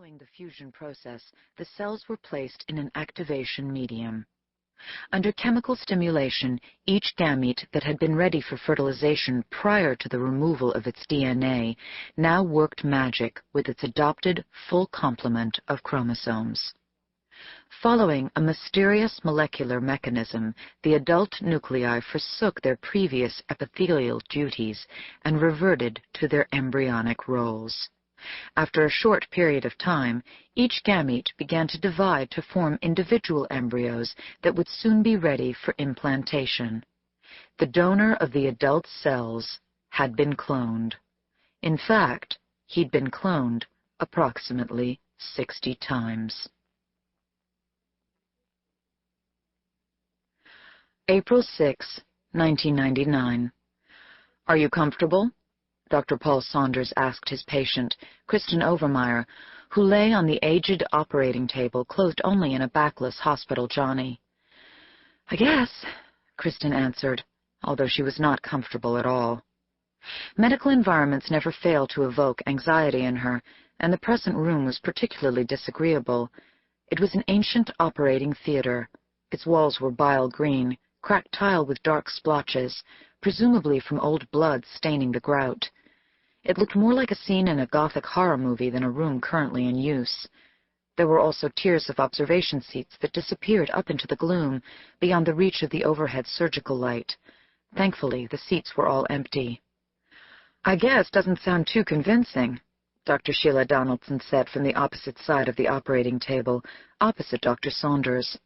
Following the fusion process, the cells were placed in an activation medium. Under chemical stimulation, each gamete that had been ready for fertilization prior to the removal of its DNA now worked magic with its adopted full complement of chromosomes. Following a mysterious molecular mechanism, the adult nuclei forsook their previous epithelial duties and reverted to their embryonic roles. After a short period of time, each gamete began to divide to form individual embryos that would soon be ready for implantation. The donor of the adult cells had been cloned. In fact, he'd been cloned approximately 60 times. April 6, 1999. "Are you comfortable?" Dr. Paul Saunders asked his patient, Kristen Overmeyer, who lay on the aged operating table clothed only in a backless hospital johnny. "I guess," Kristen answered, although she was not comfortable at all. Medical environments never fail to evoke anxiety in her, and the present room was particularly disagreeable. It was an ancient operating theater. Its walls were bile green, cracked tile with dark splotches, presumably from old blood staining the grout. It looked more like a scene in a Gothic horror movie than a room currently in use. There were also tiers of observation seats that disappeared up into the gloom, beyond the reach of the overhead surgical light. Thankfully, the seats were all empty. "I guess doesn't sound too convincing," Dr. Sheila Donaldson said from the opposite side of the operating table, opposite Dr. Saunders.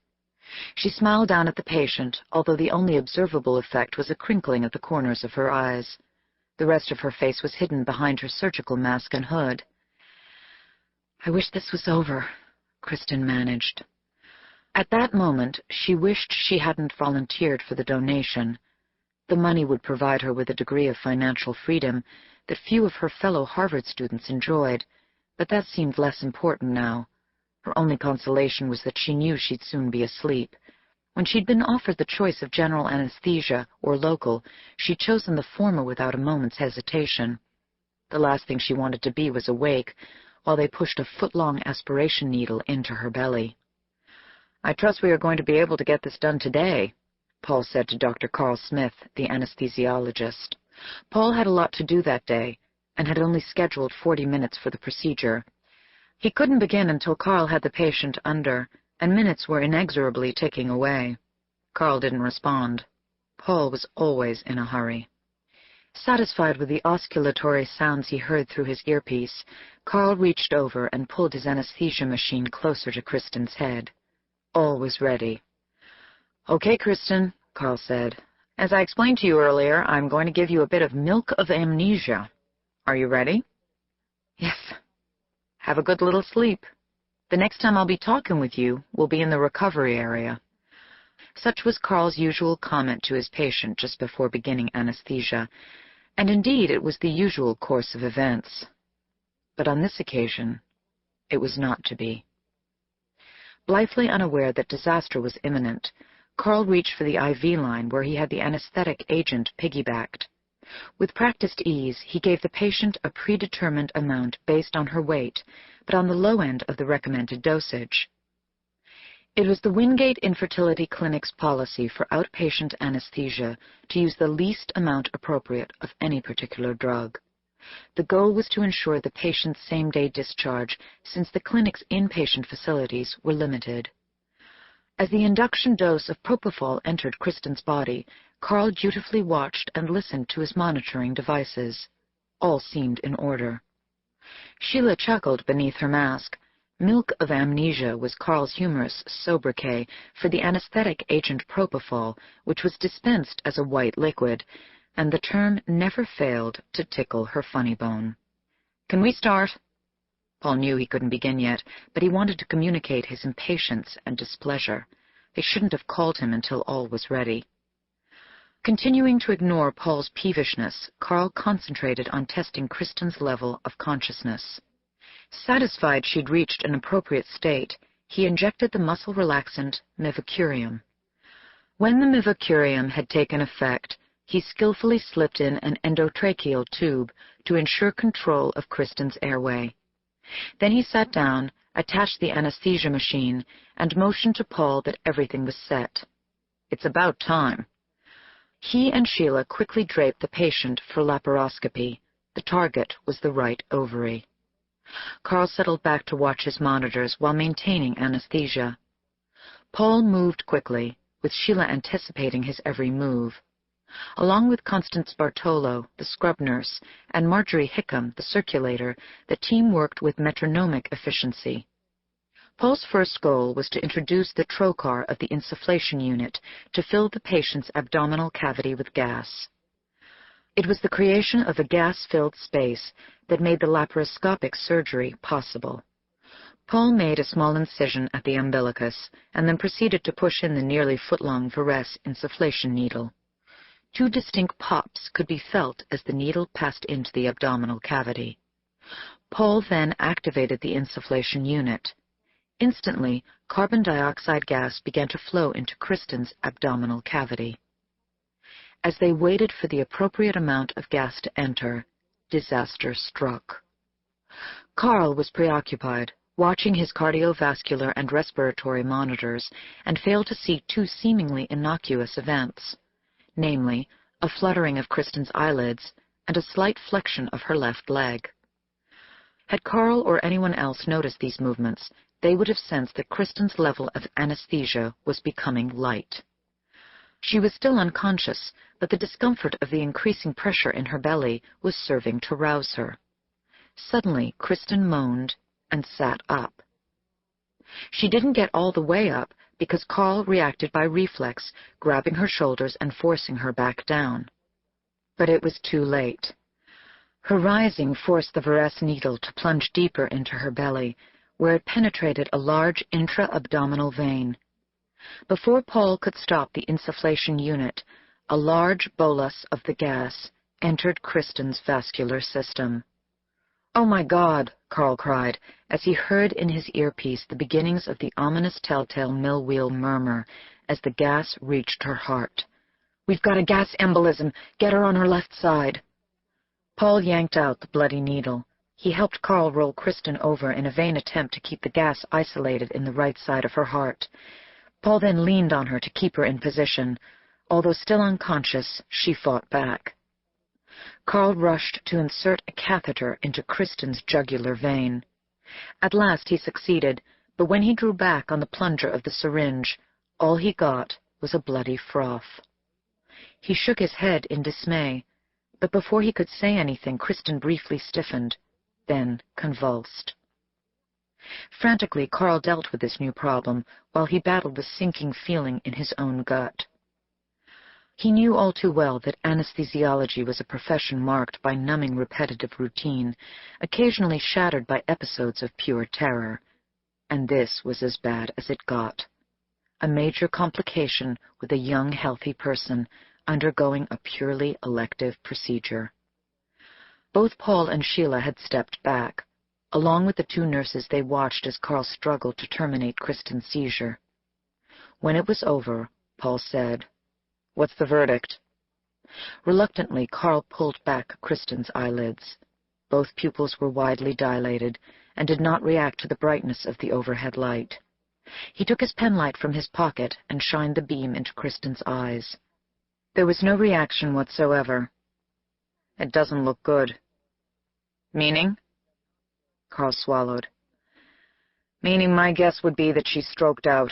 She smiled down at the patient, although the only observable effect was a crinkling at the corners of her eyes. The rest of her face was hidden behind her surgical mask and hood. "I wish this was over," Kristen managed. At that moment, she wished she hadn't volunteered for the donation. The money would provide her with a degree of financial freedom that few of her fellow Harvard students enjoyed, but that seemed less important now. Her only consolation was that she knew she'd soon be asleep. When she'd been offered the choice of general anesthesia or local, she'd chosen the former without a moment's hesitation. The last thing she wanted to be was awake, while they pushed a foot-long aspiration needle into her belly. "I trust we are going to be able to get this done today," Paul said to Dr. Carl Smith, the anesthesiologist. Paul had a lot to do that day, and had only scheduled 40 minutes for the procedure. He couldn't begin until Carl had the patient under, and minutes were inexorably ticking away. Carl didn't respond. Paul was always in a hurry. Satisfied with the oscillatory sounds he heard through his earpiece, Carl reached over and pulled his anesthesia machine closer to Kristen's head. All was ready. "Okay, Kristen," Carl said. "As I explained to you earlier, I'm going to give you a bit of milk of amnesia. Are you ready?" "Yes." "Have a good little sleep. The next time I'll be talking with you, we'll be in the recovery area." Such was Carl's usual comment to his patient just before beginning anesthesia, and indeed it was the usual course of events. But on this occasion, it was not to be. Blithely unaware that disaster was imminent, Carl reached for the IV line where he had the anesthetic agent piggybacked. With practiced ease, he gave the patient a predetermined amount based on her weight, but on the low end of the recommended dosage. It was the Wingate Infertility Clinic's policy for outpatient anesthesia to use the least amount appropriate of any particular drug. The goal was to ensure the patient's same-day discharge, since the clinic's inpatient facilities were limited. As the induction dose of propofol entered Kristen's body, Carl dutifully watched and listened to his monitoring devices. All seemed in order. Sheila chuckled beneath her mask. Milk of amnesia was Carl's humorous sobriquet for the anesthetic agent propofol, which was dispensed as a white liquid, and the term never failed to tickle her funny bone. "Can we start?" Paul knew he couldn't begin yet, but he wanted to communicate his impatience and displeasure. They shouldn't have called him until all was ready. Continuing to ignore Paul's peevishness, Carl concentrated on testing Kristen's level of consciousness. Satisfied she'd reached an appropriate state, he injected the muscle relaxant mivacurium. When the mivacurium had taken effect, he skillfully slipped in an endotracheal tube to ensure control of Kristen's airway. Then he sat down, attached the anesthesia machine, and motioned to Paul that everything was set. "It's about time." He and Sheila quickly draped the patient for laparoscopy. The target was the right ovary. Carl settled back to watch his monitors while maintaining anesthesia. Paul moved quickly, with Sheila anticipating his every move. Along with Constance Bartolo, the scrub nurse, and Marjorie Hickam, the circulator, the team worked with metronomic efficiency. Paul's first goal was to introduce the trocar of the insufflation unit to fill the patient's abdominal cavity with gas. It was the creation of a gas-filled space that made the laparoscopic surgery possible. Paul made a small incision at the umbilicus and then proceeded to push in the nearly foot-long Varese insufflation needle. 2 distinct pops could be felt as the needle passed into the abdominal cavity. Paul then activated the insufflation unit. Instantly, carbon dioxide gas began to flow into Kristen's abdominal cavity. As they waited for the appropriate amount of gas to enter, disaster struck. Carl was preoccupied, watching his cardiovascular and respiratory monitors, and failed to see 2 seemingly innocuous events, namely, a fluttering of Kristen's eyelids and a slight flexion of her left leg. Had Carl or anyone else noticed these movements, they would have sensed that Kristen's level of anesthesia was becoming light. She was still unconscious, but the discomfort of the increasing pressure in her belly was serving to rouse her. Suddenly, Kristen moaned and sat up. She didn't get all the way up because Carl reacted by reflex, grabbing her shoulders and forcing her back down. But it was too late. Her rising forced the Varese needle to plunge deeper into her belly, where it penetrated a large intra-abdominal vein. Before Paul could stop the insufflation unit, a large bolus of the gas entered Kristen's vascular system. "Oh, my God!" Carl cried, as he heard in his earpiece the beginnings of the ominous telltale mill-wheel murmur as the gas reached her heart. "We've got a gas embolism. Get her on her left side." Paul yanked out the bloody needle. He helped Carl roll Kristen over in a vain attempt to keep the gas isolated in the right side of her heart. Paul then leaned on her to keep her in position. Although still unconscious, she fought back. Carl rushed to insert a catheter into Kristen's jugular vein. At last he succeeded, but when he drew back on the plunger of the syringe, all he got was a bloody froth. He shook his head in dismay, but before he could say anything, Kristen briefly stiffened, then convulsed. Frantically, Carl dealt with this new problem while he battled the sinking feeling in his own gut. He knew all too well that anesthesiology was a profession marked by numbing repetitive routine, occasionally shattered by episodes of pure terror. And this was as bad as it got. A major complication with a young, healthy person undergoing a purely elective procedure. Both Paul and Sheila had stepped back. Along with the 2 nurses, they watched as Carl struggled to terminate Kristen's seizure. When it was over, Paul said, "What's the verdict?" Reluctantly, Carl pulled back Kristen's eyelids. Both pupils were widely dilated and did not react to the brightness of the overhead light. He took his penlight from his pocket and shined the beam into Kristen's eyes. There was no reaction whatsoever. "It doesn't look good." "Meaning?" Carl swallowed. "Meaning my guess would be that she's stroked out.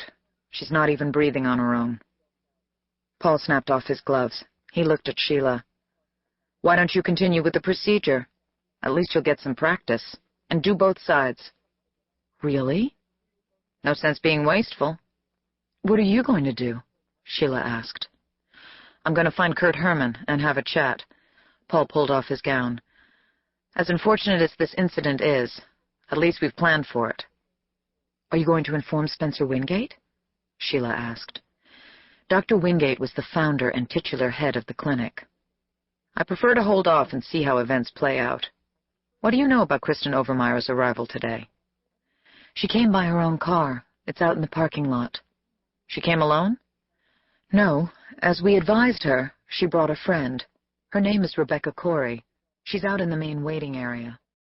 She's not even breathing on her own." Paul snapped off his gloves. He looked at Sheila. "Why don't you continue with the procedure? At least you'll get some practice. And do both sides." "Really?" "No sense being wasteful." "What are you going to do?" Sheila asked. "I'm going to find Kurt Herman and have a chat." Paul pulled off his gown. "As unfortunate as this incident is, at least we've planned for it." "Are you going to inform Spencer Wingate?" Sheila asked. Dr. Wingate was the founder and titular head of the clinic. "I prefer to hold off and see how events play out. What do you know about Kristen Overmeyer's arrival today?" "She came by her own car. It's out in the parking lot." "She came alone?" "No. As we advised her, she brought a friend. Her name is Rebecca Corey. She's out in the main waiting area."